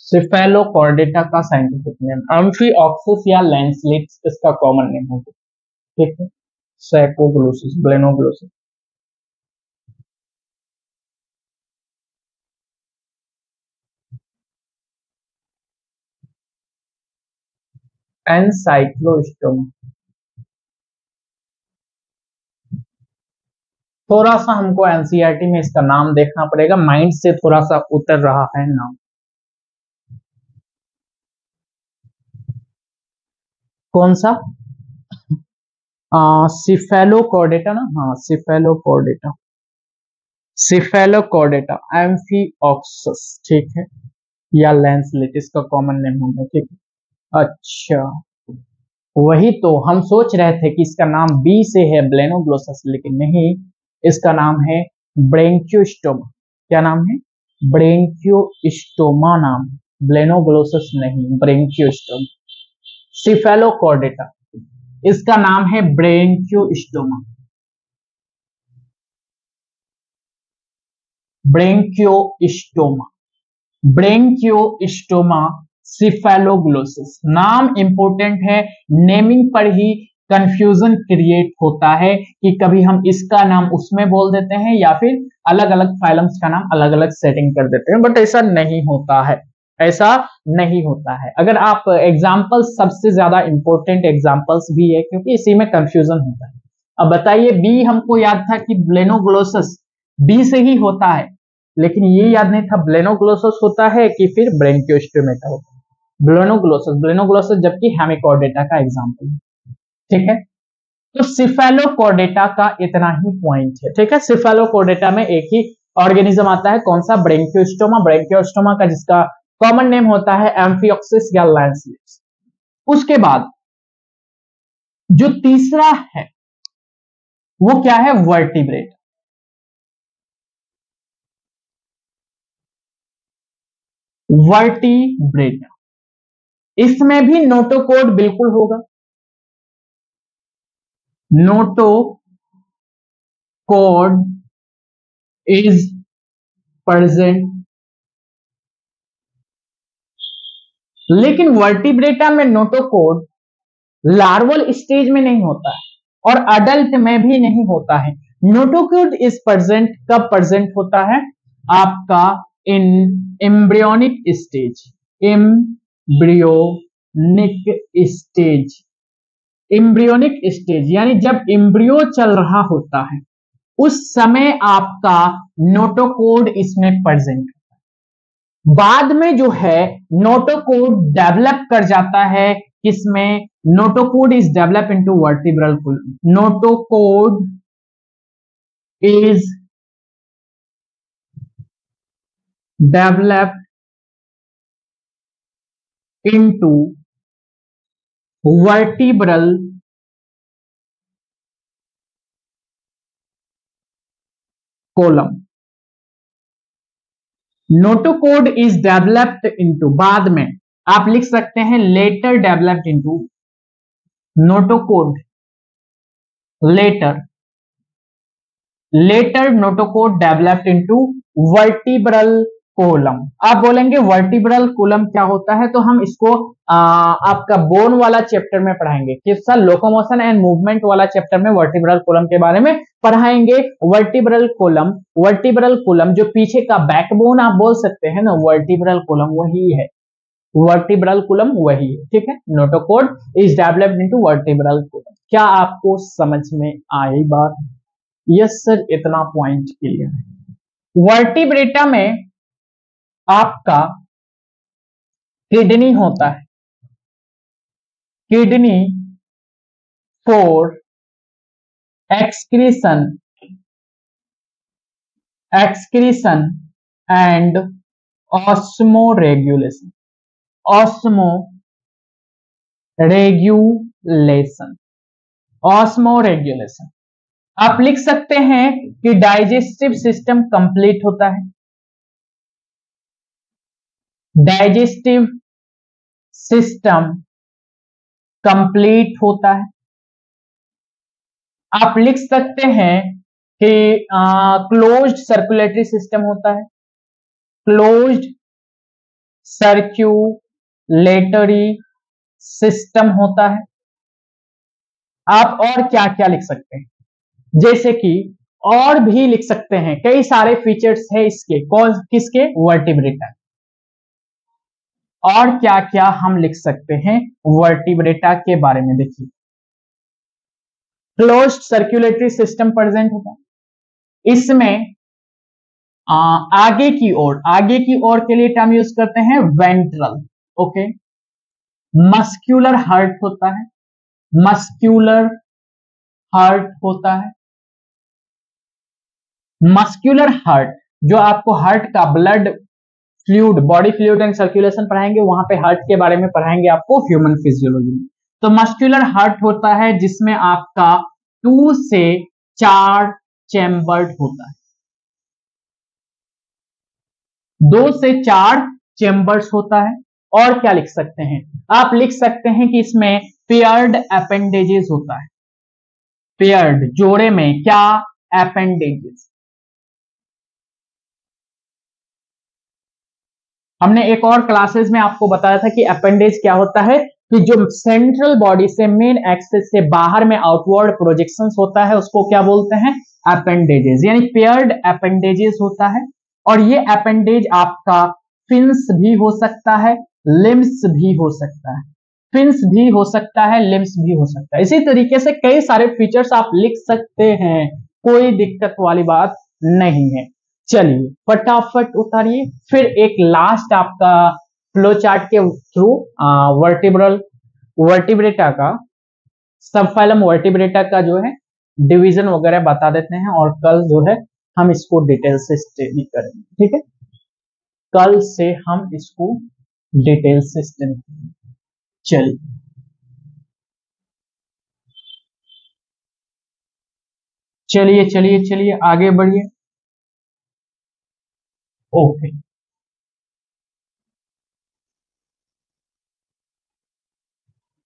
सिफेलोकॉर्डेटा का साइंटिफिक नेम एम्फीऑक्सिस या लैंसलिट, इसका कॉमन नेम होगा। ठीक है, सैकोग्लोसिस, ब्लेनोग्लोसिस। एनसाइक्लोस्टोमा, थोड़ा सा हमको एनसीईआरटी में इसका नाम देखना पड़ेगा, माइंड से थोड़ा सा उतर रहा है नाम। कौन सा? सिफेलोकॉर्डेटा ना, हाँ सिफेलोकॉर्डेटा, सिफेलोकॉर्डेटा एम्फीऑक्सिस, ठीक है, या लैंसलिट इसका कॉमन नेम होगा। ठीक है, अच्छा वही तो हम सोच रहे थे कि इसका नाम बी से है ब्लेनोग्लोसस, लेकिन नहीं, इसका नाम है ब्रेंकियोस्टोमा। क्या नाम है? ब्रेंकियोस्टोमा नाम, ब्लेनोग्लोसस नहीं, ब्रेंकियोस्टोमा। सिफेलोकॉर्डेटा, इसका नाम है ब्रेंकियोस्टोमा, ब्रेंकियोस्टोमा, ब्रेंकियोस्टोमा सिफेलोग्लोसिस। नाम इंपॉर्टेंट है, नेमिंग पर ही कंफ्यूजन क्रिएट होता है कि कभी हम इसका नाम उसमें बोल देते हैं या फिर अलग अलग फाइलम्स का नाम अलग अलग सेटिंग कर देते हैं, बट ऐसा नहीं होता है, ऐसा नहीं होता है। अगर आप एग्जाम्पल्स, सबसे ज्यादा इंपॉर्टेंट एग्जाम्पल्स भी है क्योंकि इसी में कंफ्यूजन होता है। अब बताइए, बी हमको याद था कि ब्लेनोग्लोसस, बी से ही होता है, लेकिन ये याद नहीं था ब्लेनोग्लोसस होता है कि फिर ब्रेंकियोस्टोमेटा होता है। ब्लेनोग्लोसस जबकि हेमिकॉर्डेटा का एग्जाम्पल है। ठीक है, तो सिफेलोकॉर्डेटा का इतना ही पॉइंट है। ठीक है, सिफेलोकॉर्डेटा में एक ही ऑर्गेनिज्म आता है, कौन सा? ब्रेंकियोस्टोमा। ब्रेंकियोस्टोमा का जिसका कॉमन नेम होता है एम्फियोक्सिस या लैंसलिप्स। उसके बाद जो तीसरा है वो क्या है? वर्टिब्रेट। वर्टिब्रेट, इसमें भी नोटोकोड बिल्कुल होगा। नोटोकोड इज प्रेजेंट, लेकिन वर्टिब्रेटा में नोटोकोड लार्वल स्टेज में नहीं होता है और अडल्ट में भी नहीं होता है। नोटोकोड इज प्रेजेंट कब प्रेजेंट होता है? आपका in embryonic stage. Embryonic stage, embryonic stage यानी जब एम्ब्रियो चल रहा होता है उस समय आपका नोटोकोड इसमें प्रेजेंट। बाद में जो है नोटोकोड डेवलप कर जाता है, किसमें? Notochord is develop into vertebral column. Notochord is developed into vertebral column. Notochord is developed into, बाद में आप लिख सकते हैं later developed into. Notochord later notochord developed into vertebral column. आप बोलेंगे वर्टिब्रल कोलम क्या होता है? तो हम इसको आपका बोन वाला चैप्टर में पढ़ाएंगे। किसका? लोकोमोशन एंड मूवमेंट वाला चैप्टर में वर्टिब्रल कोलम के बारे में पढ़ाएंगे। वर्टिब्रल कोलम जो पीछे का बैकबोन आप बोल सकते हैं ना, वर्टिब्रल कोलम वही है। वर्टिब्रल कोलम वही है। ठीक है, notochord is developed into vertebral kolam. क्या आपको समझ में आई बात? यस सर, इतना पॉइंट क्लियर है। वर्टिब्रेटा में आपका किडनी होता है, kidney for excretion and osmoregulation. Osmoregulation आप लिख सकते हैं कि डाइजेस्टिव सिस्टम कंप्लीट होता है। डाइजेस्टिव सिस्टम कंप्लीट होता है। आप लिख सकते हैं कि क्लोज्ड सर्कुलेटरी सिस्टम होता है। क्लोज्ड सर्कुलेटरी सिस्टम होता है। आप और क्या क्या लिख सकते हैं? जैसे कि और भी लिख सकते हैं, कई सारे फीचर्स है इसके। कौन किसके? वर्टिब्रेटा। और क्या क्या हम लिख सकते हैं वर्टिब्रेटा के बारे में? देखिए, क्लोज्ड सर्कुलेटरी सिस्टम प्रेजेंट होता है। इसमें आगे की ओर के लिए टर्म यूज करते हैं वेंट्रल। ओके, मस्क्यूलर हार्ट होता है। मस्क्यूलर हार्ट जो आपको हार्ट का blood fluid, body fluid and circulation पढ़ाएंगे, वहां पे हार्ट के बारे में पढ़ाएंगे आपको ह्यूमन फिजियोलॉजी में। तो मस्क्यूलर हार्ट होता है जिसमें आपका 2 से 4 चैम्बर्ड होता है। 2 से 4 चैम्बर्स होता है। और क्या लिख सकते हैं? आप लिख सकते हैं कि इसमें पेयर्ड अपेंडेजेस होता है। पेयर्ड जोड़े में क्या? अपेंडेजेस। हमने एक और क्लासेस में आपको बताया था कि अपेंडेज क्या होता है, कि जो सेंट्रल बॉडी से मेन एक्सिस से बाहर में आउटवर्ड प्रोजेक्शंस होता है उसको क्या बोलते हैं? अपेंडेजेस। यानी पेयर्ड अपेंडेजेस होता है। और ये अपेंडेज आपका फिन्स भी हो सकता है, लिम्स भी हो सकता है। फिन्स भी हो सकता है, लिम्स भी हो सकता है। इसी तरीके से कई सारे फीचर्स आप लिख सकते हैं, कोई दिक्कत वाली बात नहीं है। चलिए फटाफट उतारिए। फिर एक लास्ट आपका फ्लो चार्ट के थ्रू वर्टिब्रेटा का, सब फाइलम वर्टिब्रेटा का जो है डिवीजन वगैरह बता देते हैं, और कल जो है हम इसको डिटेल से स्टडी करेंगे। ठीक है, कल से हम इसको डिटेल से स्टडी करेंगे। चलिए चलिए चलिए चलिए आगे बढ़िए। ओके,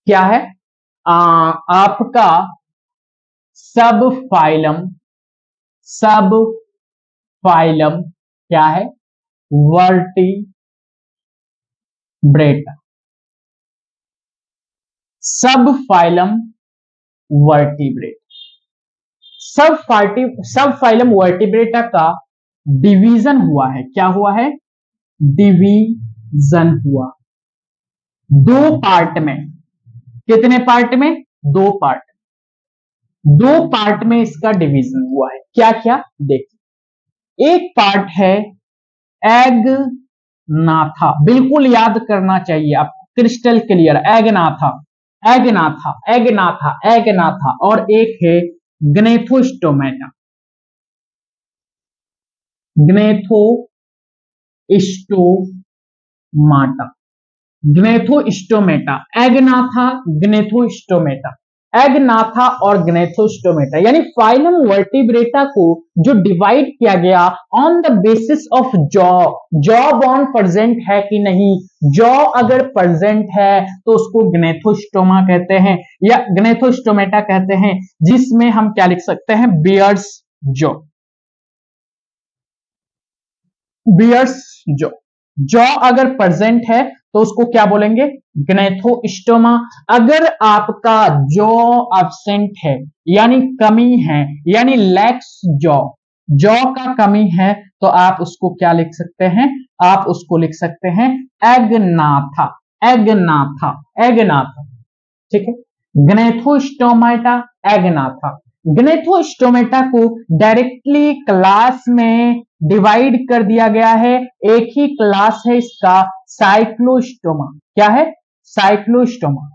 क्या है आपका सब फाइलम, सब फाइलम क्या है, वर्टिब्रेटा, सब फाइलम वर्टिब्रेटा। सब फाइलम वर्टिब्रेटा का डिवीजन हुआ है। क्या हुआ है? डिवीजन हुआ दो पार्ट में। कितने पार्ट में? दो पार्ट। दो पार्ट में इसका डिवीजन हुआ है। क्या क्या देखिए, एक पार्ट है एगनाथा, बिल्कुल याद करना चाहिए आप, क्रिस्टल क्लियर। एगनाथा एगनाथा एगनाथा एगनाथा, और एक है ग्नेथोस्टोमेटा, ग्नेथोस्टोमाटा, ग्नेथोस्टोमेटा, एगनाथा, ग्नेथोस्टोमेटा, एगनाथा और ग्नेथोस्टोमेटा, यानी फाइलम वर्टिब्रेटा को जो डिवाइड किया गया on the basis of jaw. Jaw bone present है कि नहीं, जॉ अगर प्रेजेंट है तो उसको ग्नेथोस्टोमा कहते हैं या ग्नेथोस्टोमेटा कहते हैं, जिसमें हम क्या लिख सकते हैं, bears jaw, bears jaw. Jaw अगर प्रेजेंट है तो उसको क्या बोलेंगे, ग्नेथोस्टोमा। अगर आपका जॉ एब्सेंट है यानी कमी है, यानी लैक्स जॉ, जॉ का कमी है, तो आप उसको क्या लिख सकते हैं, आप उसको लिख सकते हैं एगनाथा, एगनाथा एगनाथा। ठीक है, ग्नेथोस्टोमेटा, एगनाथा। ग्नेथोस्टोमेटा को डायरेक्टली क्लास में डिवाइड कर दिया गया है, एक ही क्लास है इसका, साइक्लोस्टोमा। क्या है? साइक्लोस्टोमा,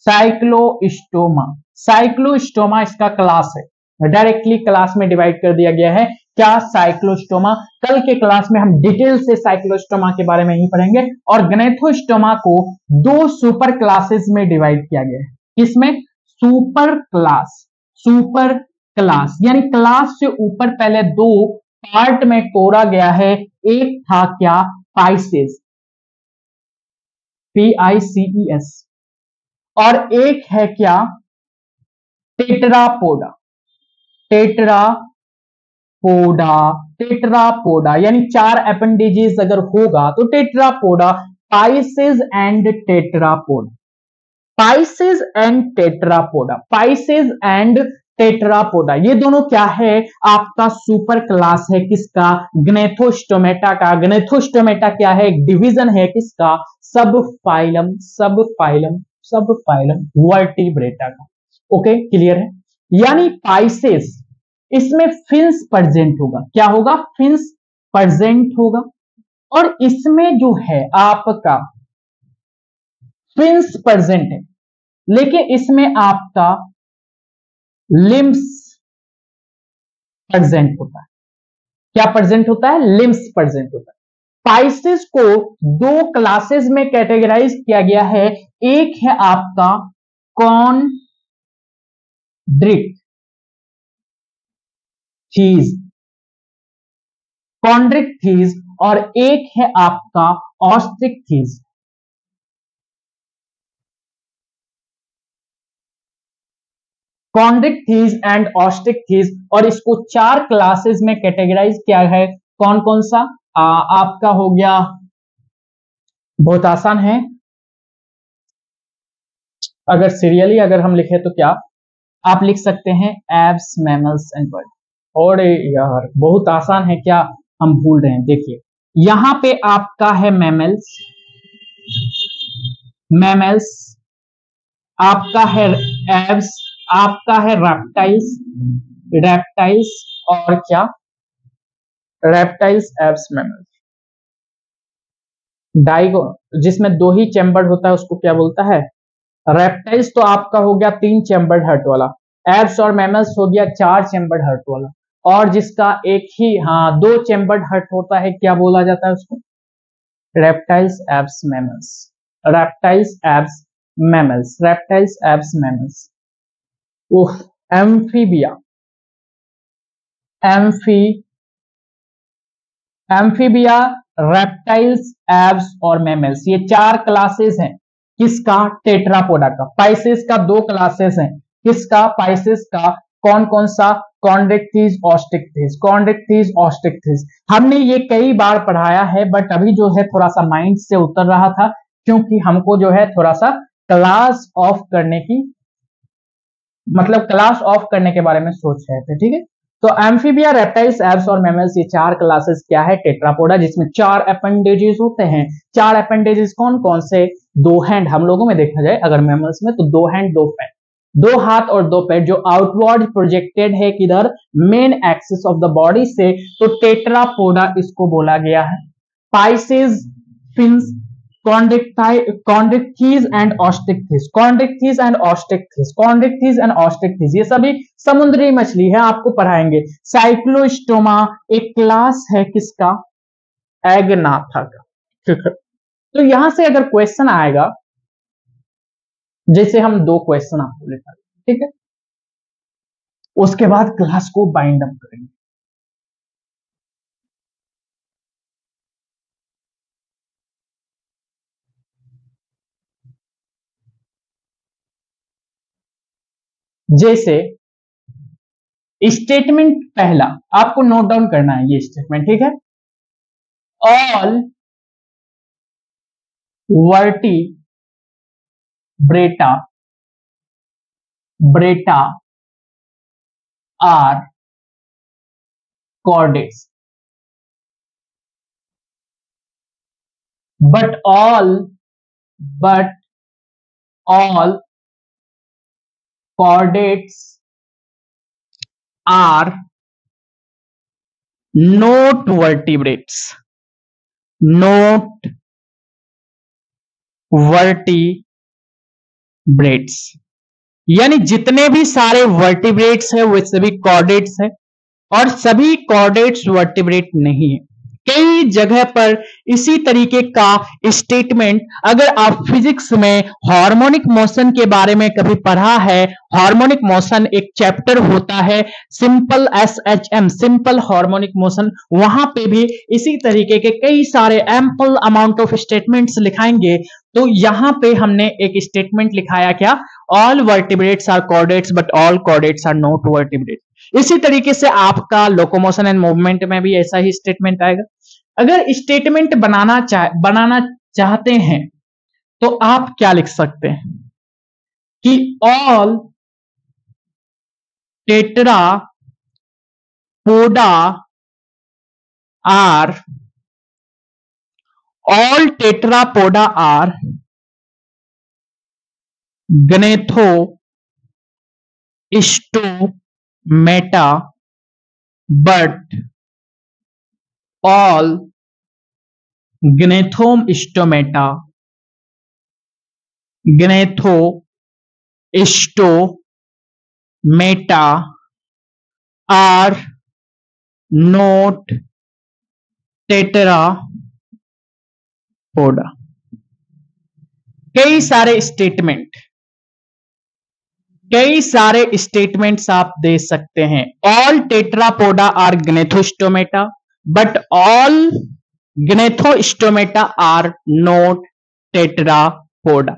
साइक्लोस्टोमा, साइक्लोस्टोमा इसका क्लास है, डायरेक्टली क्लास में डिवाइड कर दिया गया है। क्या? साइक्लोस्टोमा। कल के क्लास में हम डिटेल से साइक्लोस्टोमा के बारे में ही पढ़ेंगे। और ग्नेथोस्टोमा को दो सुपर क्लासेस में डिवाइड किया गया है। किसमें? सुपर क्लास, सुपर क्लास यानी क्लास से ऊपर पहले दो पार्ट में तोड़ा गया है। एक था क्या? पाइसेस, PICES, और एक है क्या? टेट्रापोडा, टेट्रापोडा, टेट्रापोडा, यानी चार अपेंडेजेस अगर होगा तो Tetrapoda, Pisces and Tetrapoda, Pisces and Tetrapoda, Pisces and Tetrapoda, ये दोनों क्या है? आपका सुपर क्लास है। किसका? ग्नेथोस्टोमेटा का। ग्नेथोस्टोमेटा क्या है? एक डिवीजन है किसका? सब फाइलम, सब फाइलम, सब फाइलम वर्टिब्रेटा का। ओके, क्लियर है? यानी पाइसेस, इसमें फिन्स प्रेजेंट होगा। क्या होगा? फिन्स प्रेजेंट होगा। और इसमें जो है आपका फिन्स प्रेजेंट है, लेकिन इसमें आपका लिम्स प्रेजेंट होता है। क्या प्रेजेंट होता है? लिम्स प्रेजेंट होता है। पाइसेस को दो क्लासेस में कैटेगराइज किया गया है। एक है आपका कॉन्ड्रिक्थीज, कॉन्ड्रिक्थीज, और एक है आपका ऑस्ट्रिक्थीज। कॉन्ड्रिक्थीज एंड ऑस्ट्रिक्थीज, और इसको चार क्लासेस में कैटेगराइज किया है। कौन कौन सा? आपका हो गया, बहुत आसान है, अगर सीरियली अगर हम लिखे तो क्या आप लिख सकते हैं, एब्स, मैमल्स एंड बर्ड। और यार बहुत आसान है, क्या हम भूल रहे हैं? देखिए यहां पे आपका है मैमल्स, मैमल्स, आपका है एब्स, आपका है रेप्टाइल्स, रेप्टाइल्स, और क्या, रेप्टाइल्स, एब्स, मैमल्स। डाइगो जिसमें 2 ही चैम्बर होता है उसको क्या बोलता है, रेप्टाइल्स। तो आपका हो गया 3 चैम्बर्ड हर्ट वाला, एब्स और मैमल्स हो गया 4 चैम्बर्ड हर्ट वाला, और जिसका एक ही, हाँ, 2 चैम्बर्ड हर्ट होता है क्या बोला जाता है उसको, reptiles, aves, mammals. Reptiles, aves, mammals, reptiles, aves, mammals. उफ, amphibia, amphi amphibia, reptiles, aves और मैमल्स, ये 4 क्लासेस हैं किसका, टेट्रापोडा का। पाइसेस का 2 क्लासेस हैं, किसका, पाइसेस का। कौन कौन सा, कॉन्ड्रिक्थिस, ऑस्टिक्थिस, कॉन्ड्रिक्थिस, ऑस्टिक्थिस। हमने ये कई बार पढ़ाया है, बट अभी जो है थोड़ा सा माइंड से उतर रहा था, क्योंकि हमको जो है थोड़ा सा क्लास ऑफ करने की, मतलब क्लास ऑफ करने के बारे में सोच रहे थे, ठीक है। तो एम्फीबिया, रेप्टाइल्स, एब्स और मैमल्स, ये 4 क्लासेस क्या है, टेट्रापोडा, जिसमें 4 अपेंडेजेस होते हैं। 4 अपेंडेजेस कौन कौन से, 2 हैंड, हम लोगों में देखा जाए अगर मैमल्स में तो 2 हैंड 2 पैर, 2 हाथ और 2 पैर, जो आउटवर्ड प्रोजेक्टेड है किधर, main axis of the body से, तो टेट्रापोडा इसको बोला गया है। Pisces, fins, chondrichthyes and osteichthyes, chondrichthyes and osteichthyes, chondrichthyes and osteichthyes, ये सभी समुद्री मछली है, आपको पढ़ाएंगे। साइक्लोस्टोमा एक क्लास है किसका, एगनाथा का, ठीक है। तो यहां से अगर क्वेश्चन आएगा, जैसे हम 2 क्वेश्चन आपको लिखा, ठीक है, उसके बाद क्लास को बाइंड अप करेंगे। जैसे स्टेटमेंट पहला आपको नोट डाउन करना है, ये स्टेटमेंट, ठीक है। All vertebrata are chordates, but all chordates are not vertebrates, not vertebrates, यानी जितने भी सारे वर्टिब्रेट्स है वो सभी कॉर्डेट्स है, और सभी कॉर्डेट्स वर्टिब्रेट नहीं है। कई जगह पर इसी तरीके का स्टेटमेंट, अगर आप फिजिक्स में हार्मोनिक मोशन के बारे में कभी पढ़ा है, हार्मोनिक मोशन एक चैप्टर होता है, simple SHM, simple harmonic motion, वहां पे भी इसी तरीके के कई सारे एम्पल अमाउंट ऑफ स्टेटमेंट्स लिखाएंगे। तो यहां पे हमने एक स्टेटमेंट लिखाया क्या, all vertebrates are chordates but all chordates are not vertebrates. इसी तरीके से आपका लोकोमोशन एंड मूवमेंट में भी ऐसा ही स्टेटमेंट आएगा। अगर स्टेटमेंट बनाना चाहते हैं तो आप क्या लिख सकते हैं कि all tetrapoda are gnathostomatā, but all gnathostomata are not tetrapoda। कई सारे स्टेटमेंट्स आप दे सकते हैं। All tetrapoda are gnathostomata but all gnathostomata are not tetrapoda.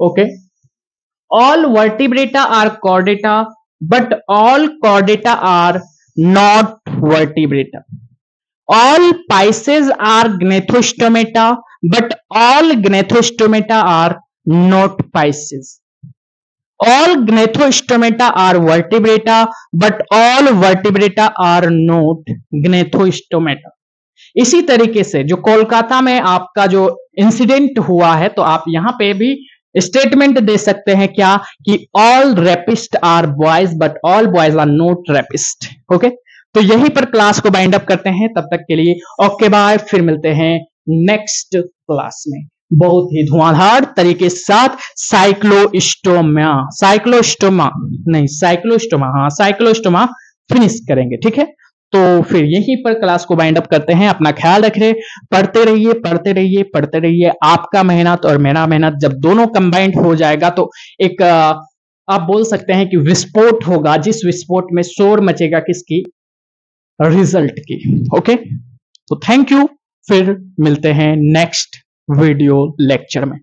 Okay, all vertebrata are chordata but all chordata are not vertebrata. All pisces are gnathostomata but all gnathostomata are not pisces. All gnathostomata are vertebrata, but all vertebrata are not gnathostomata। इसी तरीके से जो कोलकाता में आपका जो incident हुआ है, तो आप यहां पे भी स्टेटमेंट दे सकते हैं क्या कि all rapist are boys but all boys are not rapist. Okay, तो यहीं पर क्लास को बाइंड अप करते हैं। तब तक के लिए ओके बाय, फिर मिलते हैं नेक्स्ट क्लास में बहुत ही धुआंधार तरीके के साथ साइक्लोस्टोमा फिनिश करेंगे। ठीक है, तो फिर यहीं पर क्लास को बाइंड अप करते हैं। अपना ख्याल रखिए, पढ़ते रहिए पढ़ते रहिए पढ़ते रहिए। आपका मेहनत और मेरा मेहनत जब दोनों कंबाइंड हो जाएगा तो एक आप बोल सकते हैं कि विस्फोट होगा, जिस विस्फोट में शोर मचेगा किसकी, रिजल्ट की। ओके, तो थैंक यू, फिर मिलते हैं नेक्स्ट वीडियो लेक्चर में।